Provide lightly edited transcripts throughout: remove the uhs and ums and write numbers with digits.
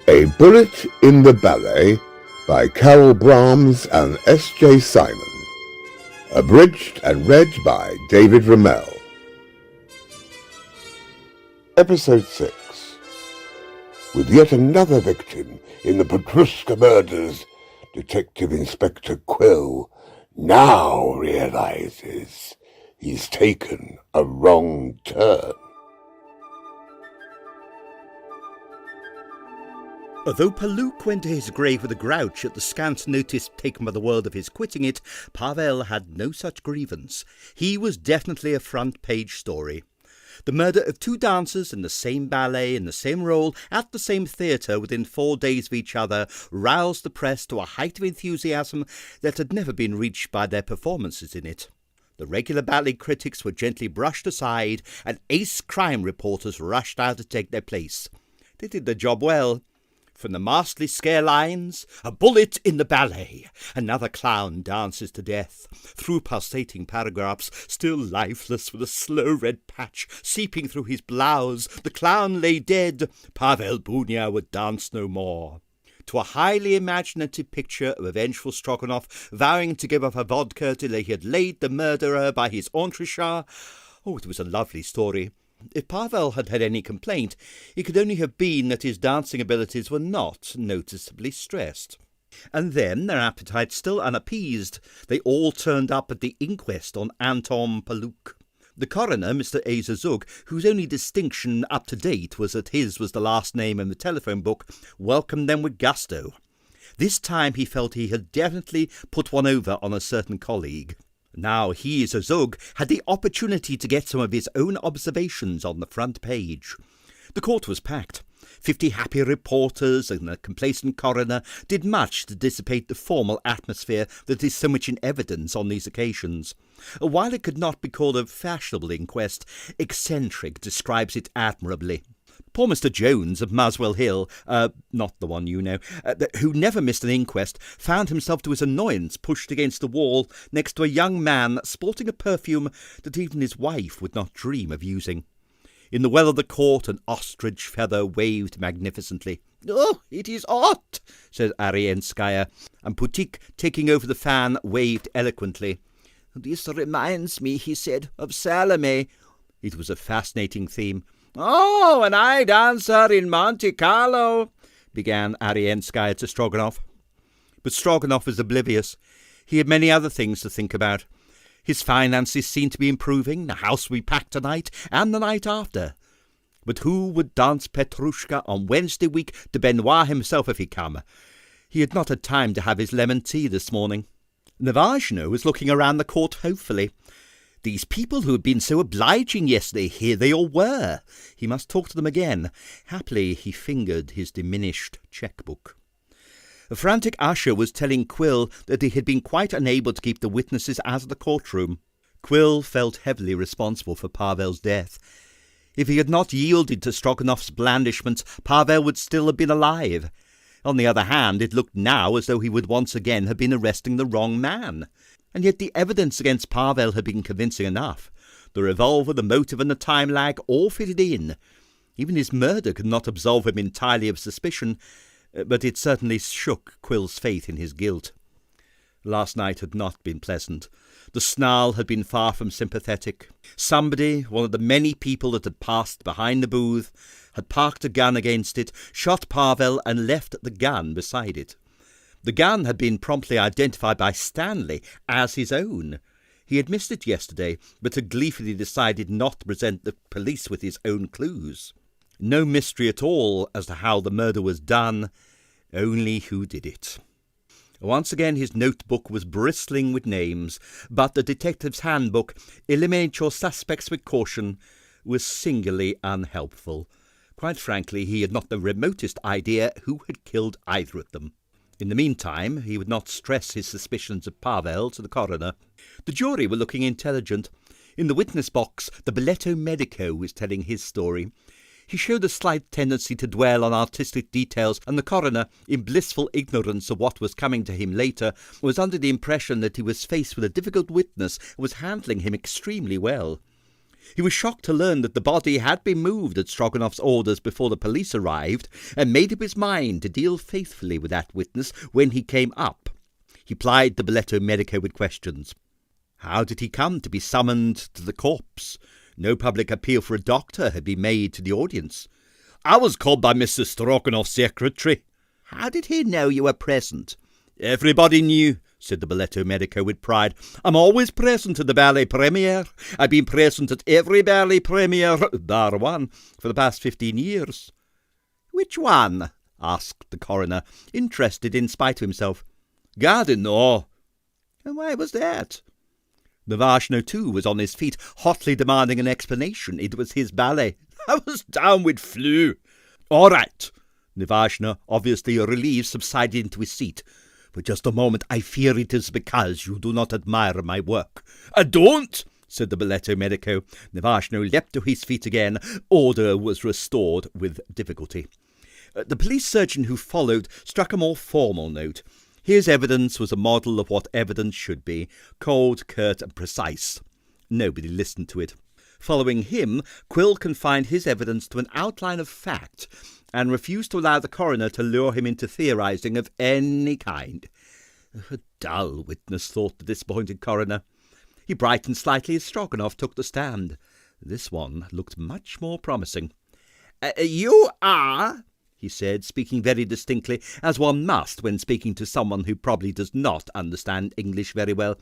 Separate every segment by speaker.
Speaker 1: A Bullet in the Ballet by Caryl Brahms and S.J. Simon. Abridged and read by David Rumelle. Episode 6. With yet another victim in the Petrushka murders, Detective Inspector Quill now realizes he's taken a wrong turn.
Speaker 2: Although Palouk went to his grave with a grouch at the scant notice taken by the world of his quitting it, Pavel had no such grievance. He was definitely a front-page story. The murder of two dancers in the same ballet, in the same role, at the same theatre within 4 days of each other roused the press to a height of enthusiasm that had never been reached by their performances in it. The regular ballet critics were gently brushed aside, and ace crime reporters rushed out to take their place. They did their job well. From the masterly scare lines, a bullet in the ballet, another clown dances to death, through pulsating paragraphs, still lifeless with a slow red patch seeping through his blouse, the clown lay dead, Pavel Bunia would dance no more. To a highly imaginative picture of a vengeful Stroganoff vowing to give up a vodka till he had laid the murderer by his entrechat. Oh, it was a lovely story. If Pavel had had any complaint, it could only have been that his dancing abilities were not noticeably stressed. And then, their appetites still unappeased, they all turned up at the inquest on Anton Palouk. The coroner, Mr. Asa Zug, whose only distinction up to date was that his was the last name in the telephone book, welcomed them with gusto. This time he felt he had definitely put one over on a certain colleague. Now he, as a Zug, had the opportunity to get some of his own observations on the front page. The court was packed. 50 happy reporters and a complacent coroner did much to dissipate the formal atmosphere that is so much in evidence on these occasions. While it could not be called a fashionable inquest, eccentric describes it admirably. Poor Mr. Jones of Muswell Hill, not the one you know, who never missed an inquest, found himself to his annoyance pushed against the wall next to a young man sporting a perfume that even his wife would not dream of using. In the well of the court an ostrich feather waved magnificently. "Oh, it is hot," said Arienskaya, and Putik, taking over the fan, waved eloquently. "This reminds me," he said, "of Salome." It was a fascinating theme. "Oh, and I dance her in Monte Carlo," began Arienskaya to Stroganoff. But Stroganoff was oblivious. He had many other things to think about. His finances seemed to be improving, the house would be packed tonight and the night after. But who would dance Petrushka on Wednesday week to Benoit himself if he come? He had not had time to have his lemon tea this morning. Navajno was looking around the court hopefully. These people who had been so obliging yesterday, here they all were. He must talk to them again. Happily, he fingered his diminished cheque-book. A frantic usher was telling Quill that he had been quite unable to keep the witnesses out of the courtroom. Quill felt heavily responsible for Pavel's death. If he had not yielded to Stroganoff's blandishments, Pavel would still have been alive. On the other hand, it looked now as though he would once again have been arresting the wrong man. And yet the evidence against Pavel had been convincing enough. The revolver, the motive and the time lag all fitted in. Even his murder could not absolve him entirely of suspicion, but it certainly shook Quill's faith in his guilt. Last night had not been pleasant. The snarl had been far from sympathetic. Somebody, one of the many people that had passed behind the booth, had parked a gun against it, shot Pavel and left the gun beside it. The gun had been promptly identified by Stanley as his own. He had missed it yesterday, but had gleefully decided not to present the police with his own clues. No mystery at all as to how the murder was done, only who did it. Once again his notebook was bristling with names, but the detective's handbook, "Eliminate your suspects with caution," was singularly unhelpful. Quite frankly, he had not the remotest idea who had killed either of them. In the meantime, he would not stress his suspicions of Pavel to the coroner. The jury were looking intelligent. In the witness box, the Balletto Medico was telling his story. He showed a slight tendency to dwell on artistic details, and the coroner, in blissful ignorance of what was coming to him later, was under the impression that he was faced with a difficult witness and was handling him extremely well. He was shocked to learn that the body had been moved at Stroganoff's orders before the police arrived, and made up his mind to deal faithfully with that witness when he came up. He plied the Ballet-Medico with questions. How did he come to be summoned to the corpse? No public appeal for a doctor had been made to the audience. I was called by Mr. Stroganoff's secretary. How did he know you were present? Everybody knew, said the Ballet-Medico with pride. I'm always present at the ballet premiere. I've been present at every ballet premiere, bar one, for the past 15 years. Which one? Asked the coroner, interested in spite of himself. Garden, no. And why was that? Navashno, too, was on his feet, hotly demanding an explanation. It was his ballet. I was down with flu. All right. Navashno, obviously relieved, subsided into his seat. For just a moment, I fear it is because you do not admire my work. I don't, said the Ballet-Medico. Navashno leapt to his feet again. Order was restored with difficulty. The police surgeon who followed struck a more formal note. His evidence was a model of what evidence should be, cold, curt, and precise. Nobody listened to it. Following him, Quill confined his evidence to an outline of fact, and refused to allow the coroner to lure him into theorising of any kind. A dull witness, thought the disappointed coroner. He brightened slightly as Stroganoff took the stand. This one looked much more promising. You are, he said, speaking very distinctly, as one must when speaking to someone who probably does not understand English very well.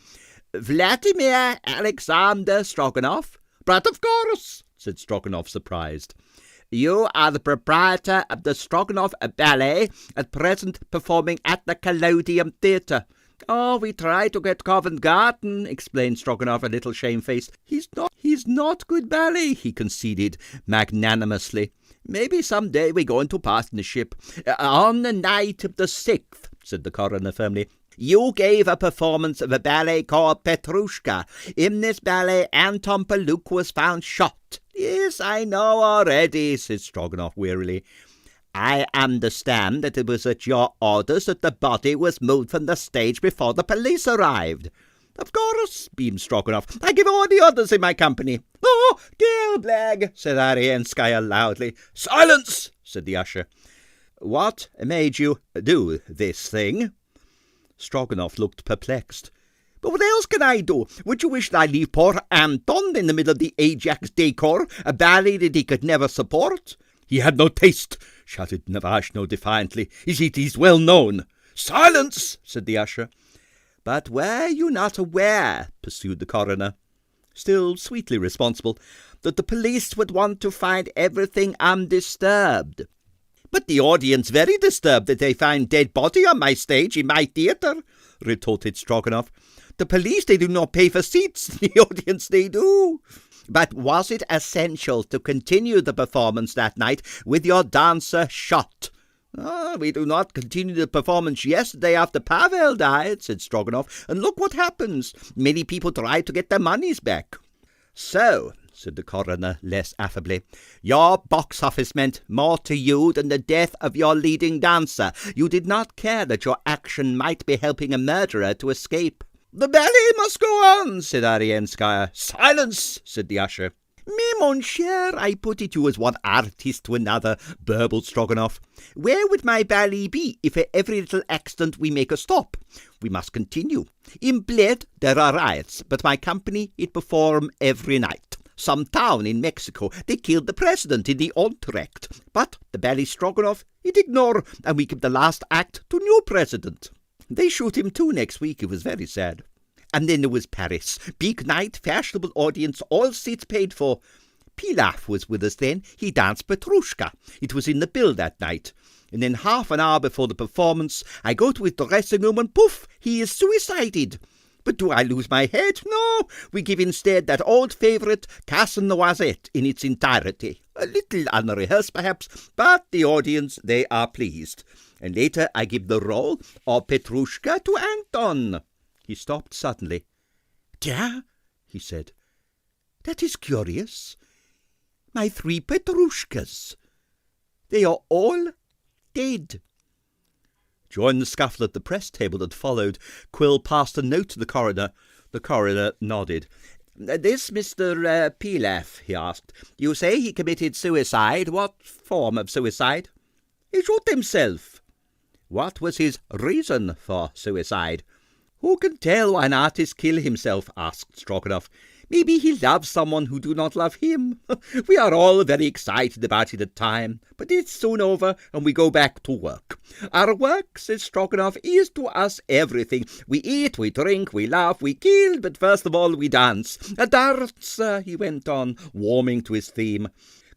Speaker 2: Vladimir Alexander Stroganoff? But of course, said Stroganoff, surprised. You are the proprietor of the Stroganoff Ballet, at present performing at the Collodium Theatre. Oh, we try to get Covent Garden, explained Stroganoff, a little shamefaced. He's not good ballet, he conceded magnanimously. Maybe some day we go into partnership. On the night of the 6th, said the coroner firmly, you gave a performance of a ballet called Petrushka. In this ballet, Anton Palouk was found shot. Yes, I know already, said Stroganoff wearily. I understand that it was at your orders that the body was moved from the stage before the police arrived. Of course, beamed Stroganoff. I give all the orders in my company. Oh, Gilblag, said Arienskaya loudly. Silence, said the usher. What made you do this thing? Stroganoff looked perplexed. But what else can I do? Would you wish that I leave poor Anton in the middle of the Ajax decor, a ballet that he could never support? He had no taste, shouted Navashno defiantly. It is well known. Silence, said the usher. But were you not aware, pursued the coroner, still sweetly responsible, that the police would want to find everything undisturbed? But the audience very disturbed that they find dead body on my stage in my theatre, retorted Stroganoff. The police, they do not pay for seats. The audience, they do. But was it essential to continue the performance that night with your dancer shot? We do not continue the performance yesterday after Pavel died, said Stroganoff, and look what happens. Many people try to get their monies back. So, said the coroner less affably, your box office meant more to you than the death of your leading dancer. You did not care that your action might be helping a murderer to escape. The ballet must go on, said Arienskaya. Silence, said the usher. Mais, mon cher, I put it you as one artist to another, burbled Stroganoff. Where would my ballet be if at every little accident we make a stop? We must continue. In Bled there are riots, but my company, it perform every night. Some town in Mexico, they killed the president in the Entrecht. But the ballet Stroganoff, it ignore, and we give the last act to new president. They shoot him too next week. It was very sad. And then there was Paris. Big night, fashionable audience, all seats paid for. Pilaf was with us then. He danced Petrushka. It was in the bill that night. And then half an hour before the performance, I go to his dressing room and poof, he is suicided. But do I lose my head? No. We give instead that old favourite Casse Noisette in its entirety. A little unrehearsed perhaps, but the audience, they are pleased. And later I give the role of Petrushka to Anton. He stopped suddenly. Tiens, he said, that is curious. My 3 Petrushkas. They are all dead. During the scuffle at the press table that followed, Quill passed a note to the coroner. The coroner nodded. This Mr. Pilaf, he asked. You say he committed suicide. What form of suicide? He shot himself. What was his reason for suicide? Who can tell why an artist kill himself? Asked Stroganoff. Maybe he loves someone who do not love him. We are all very excited about it at time, but it's soon over and we go back to work. Our work, says Stroganoff, is to us everything. We eat, we drink, we laugh, we kill, but first of all we dance. A dance, he went on, warming to his theme.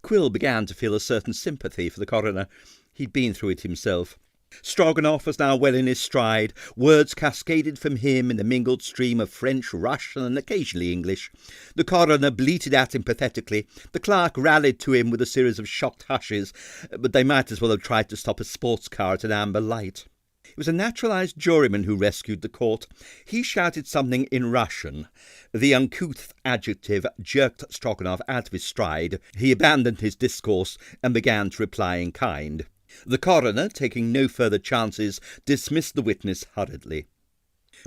Speaker 2: Quill began to feel a certain sympathy for the coroner. He'd been through it himself. Stroganoff was now well in his stride. Words cascaded from him in the mingled stream of French, Russian, and occasionally English. The coroner bleated at him pathetically. The clerk rallied to him with a series of shocked hushes, but they might as well have tried to stop a sports car at an amber light. It was a naturalised juryman who rescued the court. He shouted something in Russian. The uncouth adjective jerked Stroganoff out of his stride. He abandoned his discourse and began to reply in kind. The coroner, taking no further chances, dismissed the witness hurriedly.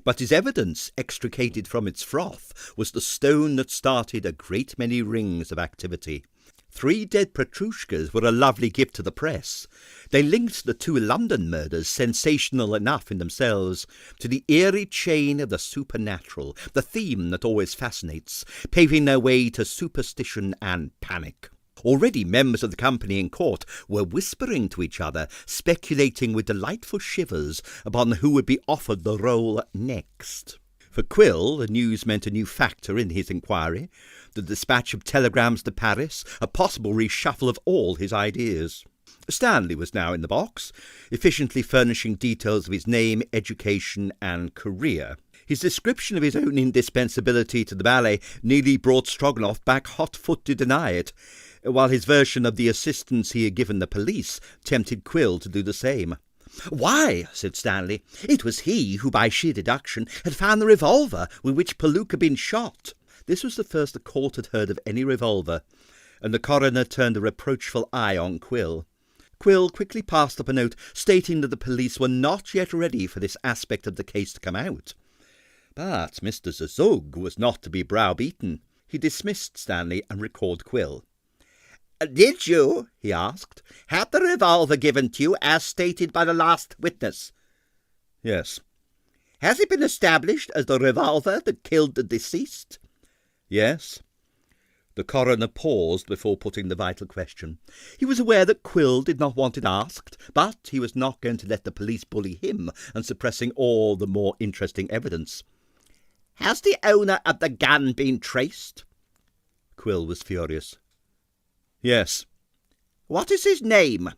Speaker 2: But his evidence, extricated from its froth, was the stone that started a great many rings of activity. 3 dead Petrushkas were a lovely gift to the press. They linked the 2 London murders, sensational enough in themselves, to the eerie chain of the supernatural, the theme that always fascinates, paving their way to superstition and panic. Already members of the company in court were whispering to each other, speculating with delightful shivers upon who would be offered the role next. For Quill, the news meant a new factor in his inquiry, the dispatch of telegrams to Paris, a possible reshuffle of all his ideas. Stanley was now in the box, efficiently furnishing details of his name, education, and career. His description of his own indispensability to the ballet nearly brought Stroganoff back hot-foot to deny it, while his version of the assistance he had given the police tempted Quill to do the same. "Why," said Stanley, "it was he who, by sheer deduction, had found the revolver with which Palluque had been shot." This was the first the court had heard of any revolver, and the coroner turned a reproachful eye on Quill. Quill quickly passed up a note stating that the police were not yet ready for this aspect of the case to come out. But Mr. Zazug was not to be browbeaten. He dismissed Stanley and recalled Quill. "Did you," he asked, "have the revolver given to you as stated by the last witness?" "Yes." "Has it been established as the revolver that killed the deceased?" "Yes." The coroner paused before putting the vital question. He was aware that Quill did not want it asked, but he was not going to let the police bully him and suppressing all the more interesting evidence. "Has the owner of the gun been traced?" Quill was furious. "Yes." "What is his name?"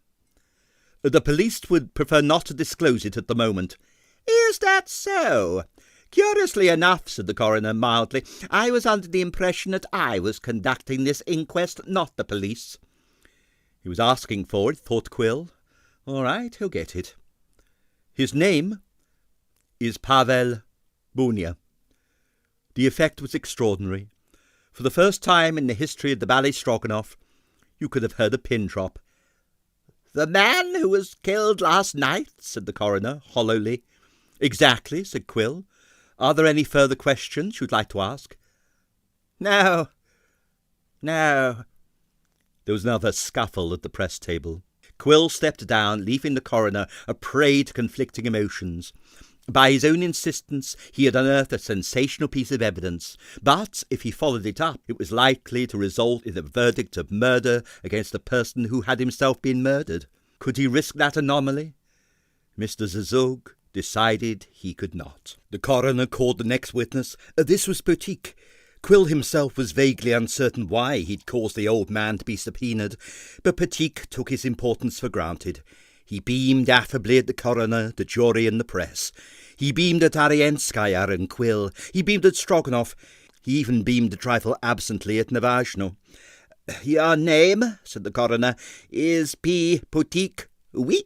Speaker 2: "The police would prefer not to disclose it at the moment." "Is that so? Curiously enough," said the coroner mildly, "I was under the impression that I was conducting this inquest, not the police." He was asking for it, thought Quill. All right, he'll get it. "His name is Pavel Bunia." The effect was extraordinary. For the first time in the history of the Ballet Stroganoff, you could have heard a pin drop. "The man who was killed last night?" said the coroner, hollowly. "Exactly," said Quill. "Are there any further questions you'd like to ask?" No. There was another scuffle at the press table. Quill stepped down, leaving the coroner a prey to conflicting emotions. By his own insistence, he had unearthed a sensational piece of evidence, but if he followed it up, it was likely to result in a verdict of murder against the person who had himself been murdered. Could he risk that anomaly? Mr. Zazug decided he could not. The coroner called the next witness. This was Petite. Quill himself was vaguely uncertain why he'd caused the old man to be subpoenaed, but Petite took his importance for granted. He beamed affably at the coroner, the jury, and the press. He beamed at Arienskaya and Quill. He beamed at Stroganoff. He even beamed a trifle absently at Navashno. "Your name," said the coroner, "is P. Petite, oui?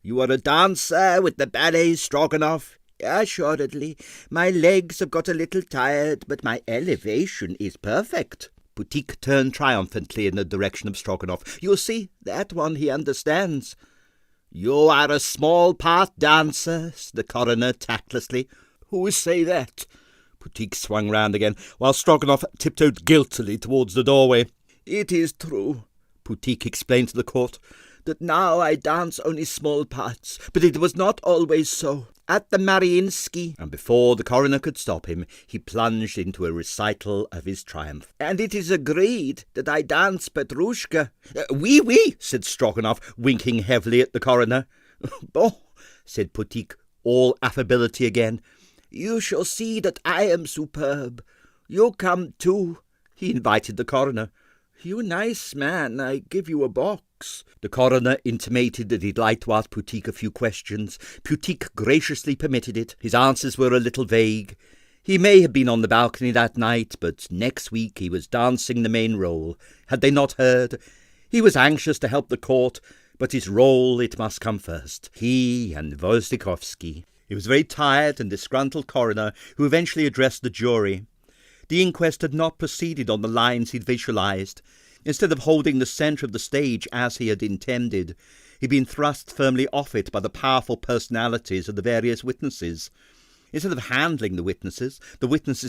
Speaker 2: You are a dancer with the Ballet Stroganoff?" "Assuredly. My legs have got a little tired, but my elevation is perfect." Petite turned triumphantly in the direction of Stroganoff. "You see, that one he understands." "You are a small part dancer," said the coroner tactlessly. "Who say that?" Putik swung round again, while Stroganoff tiptoed guiltily towards the doorway. "It is true," Putik explained to the court, "that now I dance only small parts, but it was not always so. At the Mariinsky," and before the coroner could stop him, he plunged into a recital of his triumph. "And it is agreed that I dance Petrushka." "Oui, oui," said Stroganoff, winking heavily at the coroner. "Bon," said Putik, all affability again. "You shall see that I am superb. You come too," he invited the coroner. "You nice man, I give you a box." The coroner intimated that he'd like to ask Putik a few questions. Putik graciously permitted it. His answers were a little vague. He may have been on the balcony that night, but next week he was dancing the main role. Had they not heard? He was anxious to help the court, but his role, it must come first. He and Wozdechovsky. He was a very tired and disgruntled coroner who eventually addressed the jury. The inquest had not proceeded on the lines he'd visualized. Instead of holding the centre of the stage as he had intended, he'd been thrust firmly off it by the powerful personalities of the various witnesses. Instead of handling the witnesses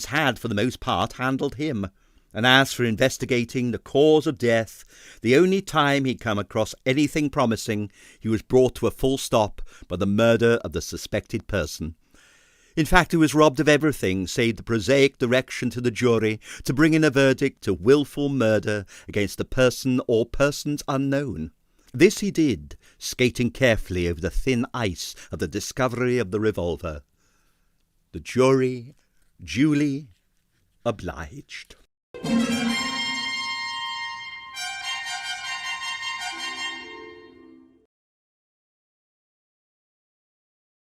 Speaker 2: had, for the most part, handled him. And as for investigating the cause of death, the only time he'd come across anything promising, he was brought to a full stop by the murder of the suspected person. In fact, he was robbed of everything save the prosaic direction to the jury to bring in a verdict of willful murder against a person or persons unknown. This he did, skating carefully over the thin ice of the discovery of the revolver. The jury duly obliged.